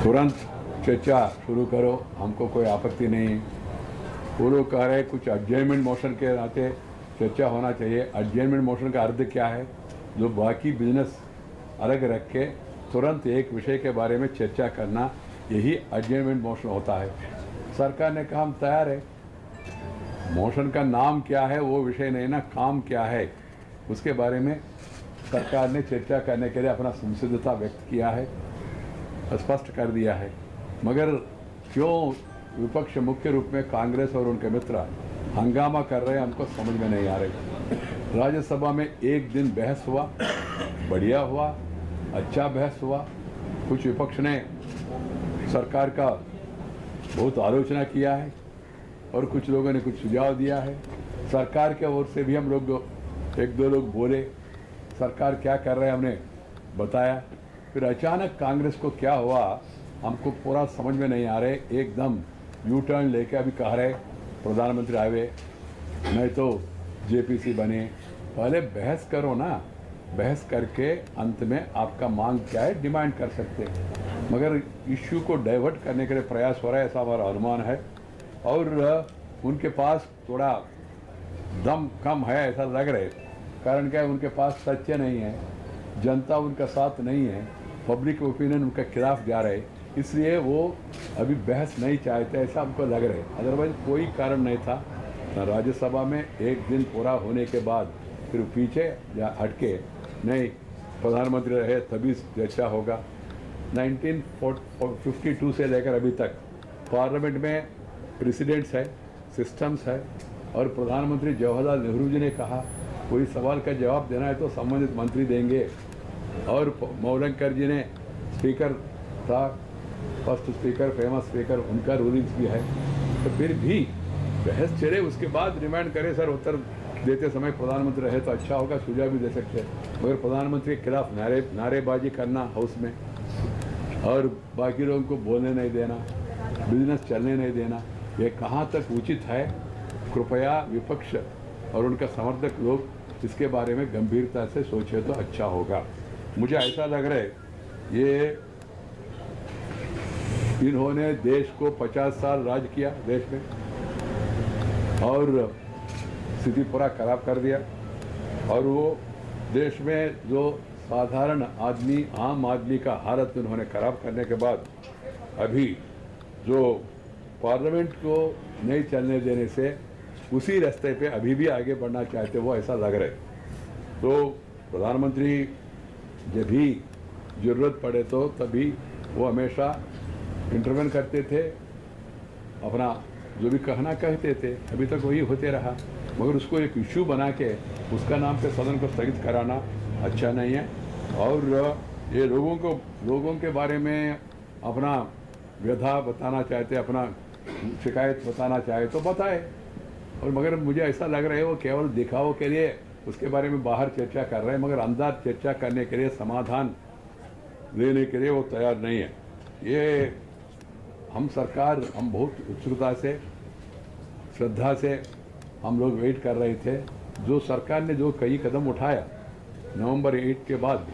तुरंत चर्चा शुरू करो, हमको कोई आपत्ति नहीं। वो लोग कह रहे कुछ एडजर्नमेंट मोशन के नाते चर्चा होना चाहिए। एडजर्नमेंट मोशन का अर्थ क्या है? जो बाकी बिजनेस अलग रख के तुरंत एक विषय के बारे में चर्चा करना, यही एडजर्नमेंट मोशन होता है। सरकार ने कहा हम तैयार है। मोशन का नाम क्या है वो विषय नहीं ना, काम क्या है उसके बारे में सरकार ने चर्चा करने के लिए अपना संसिद्धता व्यक्त किया है, स्पष्ट कर दिया है। मगर क्यों विपक्ष मुख्य रूप में कांग्रेस और उनके मित्र हंगामा कर रहे हैं, हमको समझ में नहीं आ रही। राज्यसभा में एक दिन बहस हुआ, बढ़िया हुआ, अच्छा बहस हुआ। कुछ विपक्ष ने सरकार का बहुत आलोचना किया है और कुछ लोगों ने कुछ सुझाव दिया है। सरकार के ओर से भी हम लोग एक दो लोग बोले, सरकार क्या कर रहे हैं हमने बताया। फिर अचानक कांग्रेस को क्या हुआ हमको पूरा समझ में नहीं आ रहे। एकदम यू टर्न लेके अभी कह रहे प्रधानमंत्री आए, नहीं तो जेपीसी बने। पहले बहस करो ना, बहस करके अंत में आपका मांग क्या है डिमांड कर सकते हैं। मगर इश्यू को डाइवर्ट करने के लिए प्रयास हो रहा है, ऐसा हमारा अनुमान है। और उनके पास थोड़ा दम कम है ऐसा लग रहा है। कारण क्या है, उनके पास सच्चे नहीं है, जनता उनका साथ नहीं है, पब्लिक ओपिनियन उनके खिलाफ जा रहे, इसलिए वो अभी बहस नहीं चाहते ऐसा हमको लग रहा है। अदरवाइज कोई कारण नहीं था। राज्यसभा में एक दिन पूरा होने के बाद फिर पीछे या हटके नहीं प्रधानमंत्री रहे तभी चर्चा होगा। 1952 से लेकर अभी तक पार्लियामेंट में प्रेसिडेंट्स है, सिस्टम्स है, और प्रधानमंत्री जवाहरलाल नेहरू जी ने कहा कोई सवाल का जवाब देना है तो संबंधित मंत्री देंगे। और मौलंकर जी ने स्पीकर था, फर्स्ट स्पीकर, फेमस स्पीकर, उनका रूलिंग्स भी है। तो फिर भी बहस चले, उसके बाद रिमांड करे सर, उत्तर देते समय प्रधानमंत्री रहे तो अच्छा होगा, सुझाव भी दे सकते हैं। मगर प्रधानमंत्री के खिलाफ नारेबाजी करना हाउस में और बाकी लोगों को बोलने नहीं देना, बिजनेस चलने नहीं देना, ये कहाँ तक उचित है? कृपया विपक्ष और उनका समर्थक लोग इसके बारे में गंभीरता से सोचे तो अच्छा होगा। मुझे ऐसा लग रहा है ये इन्होंने देश को 50 साल राज किया देश में और स्थिति पूरा खराब कर दिया। और वो देश में जो साधारण आदमी, आम आदमी का हालत उन्होंने खराब करने के बाद अभी जो पार्लियामेंट को नहीं चलने देने से उसी रास्ते पे अभी भी आगे बढ़ना चाहते वो ऐसा लग रहा है। तो प्रधानमंत्री जब भी ज़रूरत पड़े तो तभी वो हमेशा इंटरवेन करते थे, अपना जो भी कहना कहते थे, अभी तक वही होते रहा। मगर उसको एक इशू बना के उसका नाम पे सदन को स्थगित कराना अच्छा नहीं है। और ये लोगों के बारे में अपना व्यथा बताना चाहते, अपना शिकायत बताना चाहे तो बताए। और मगर मुझे ऐसा लग रहा है वो केवल दिखावों के लिए उसके बारे में बाहर चर्चा कर रहे हैं, मगर अंदर चर्चा करने के लिए, समाधान लेने के लिए वो तैयार नहीं है। ये हम बहुत उत्सुकता से, श्रद्धा से हम लोग वेट कर रहे थे। जो सरकार ने जो कई कदम उठाया नवंबर 8 के बाद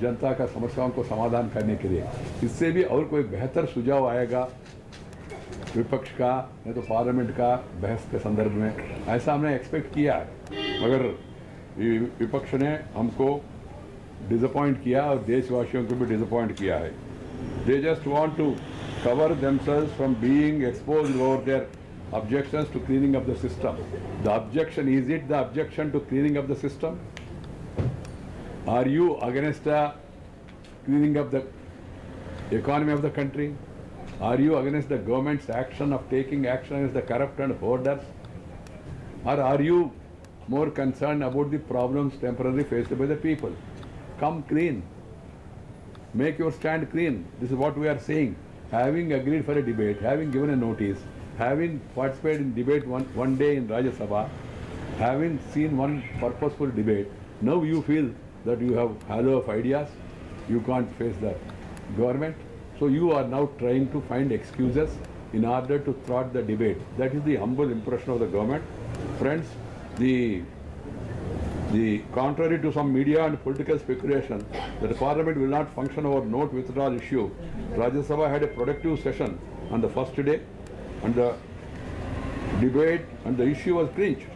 जनता का समस्याओं को समाधान करने के लिए, इससे भी और कोई बेहतर सुझाव आएगा विपक्ष का, नहीं तो पार्लियामेंट का बहस के संदर्भ में, ऐसा हमने एक्सपेक्ट किया है। मगर विपक्ष ने हमको डिसअपॉइंट किया और देशवासियों को भी डिसअपॉइंट किया है। They just want to cover themselves from being exposed over their objections to cleaning up the system. The objection, is it the objection to cleaning up the system? Are you against the cleaning up the economy of the country? Are you against the government's action of taking action against the corrupt and hoarders? Or are you more concerned about the problems temporarily faced by the people? Come clean. Make your stand clean. This is what we are saying. Having agreed for a debate, having given a notice, having participated in debate one day in Rajya Sabha, having seen one purposeful debate, now you feel that you have halo of ideas, you can't face the government. So you are now trying to find excuses in order to thwart the debate. That is the humble impression of the government. Friends, the Contrary to some media and political speculation that the Parliament will not function over note withdrawal issue, Rajya Sabha had a productive session on the first day, and the debate and the issue was clinched.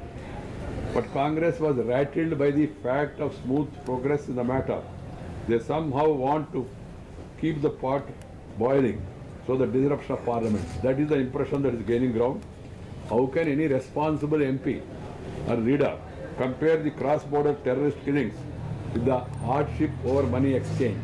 But Congress was rattled by the fact of smooth progress in the matter. They somehow want to keep the pot boiling, so the disruption of Parliament. That is the impression that is gaining ground. How can any responsible MP or leader compare the cross-border terrorist killings with the hardship over money exchange?